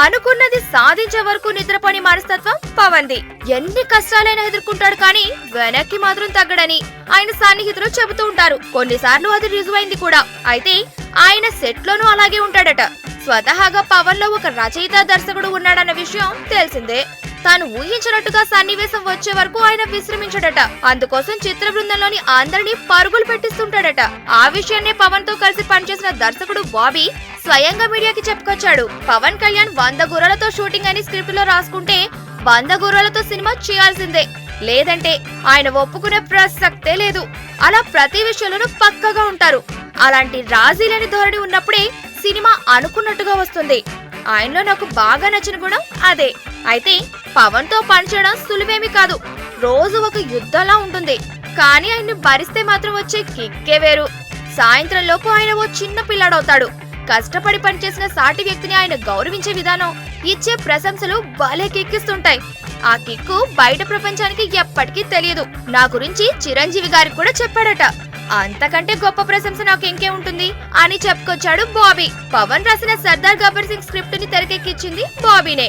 అనుకున్నది సాధించే వరకు నిద్రపోని మనస్తత్వం పవన్ ది. ఎన్ని కష్టాలైనా ఎదుర్కొంటాడు కానీ వెనక్కి మాత్రం తగ్గడని ఆయన సన్నిహితులు చెబుతూ ఉంటారు. కొన్నిసార్లు అది రుజువైంది కూడా. అయితే ఆయన సెట్ లోనూ అలాగే ఉంటాడట. స్వతహాగా పవన్ లో ఒక రచయిత దర్శకుడు ఉన్నాడన్న విషయం తెలిసిందే. తాను ఊహించినట్టుగా సన్నివేశం వచ్చే వరకు ఆయన విశ్రమించాడట. అందుకోసం చిత్ర బృందంలోని అందరినీ పరుగులు పెట్టిస్తుంటాడట. ఆ విషయాన్నే పవన్ తో కలిసి పనిచేసిన దర్శకుడు బాబీ స్వయంగా మీడియాకి చెప్పుకొచ్చాడు. పవన్ కళ్యాణ్ 100 గుర్రాలతో షూటింగ్ అని స్క్రిప్ట్ లో రాసుకుంటే 100 గుర్రాలతో సినిమా చేయాల్సిందే, లేదంటే ఆయన ఒప్పుకునే ప్రసక్తే లేదు. అలా ప్రతి విషయంలోనూ పక్కగా ఉంటారు. అలాంటి రాజీలేని ధోరణి ఉన్నప్పుడే సినిమా అనుకున్నట్టుగా వస్తుంది. ఆయనలో నాకు బాగా నచ్చిన గుణం అదే. అయితే పవన్ తో పనిచేయడం సులువేమీ కాదు. రోజు ఒక యుద్ధంలా ఉంటుంది. కానీ ఆయన్ని భరిస్తే మాత్రం వచ్చే కిక్కే వేరు. సాయంత్రం లోపు ఆయన ఓ చిన్న పిల్లాడవుతాడు. కష్టపడి పనిచేసిన సాటి వ్యక్తిని ఆయన గౌరవించే విధానం, ఇచ్చే ప్రశంసలు భలే కిక్కిస్తుంటాయి. ఆ కిక్కు బయట ప్రపంచానికి ఎప్పటికీ తెలియదు. నా గురించి చిరంజీవి గారికి కూడా చెప్పాడట. అంతకంటే గొప్ప ప్రశంస నాకు ఇంకే ఉంటుంది అని చెప్పుకొచ్చాడు బాబీ. పవన్ రాసిన సర్దార్ గబ్బర్ సింగ్ స్క్రిప్ట్ ని తెరకెక్కించింది బాబీనే.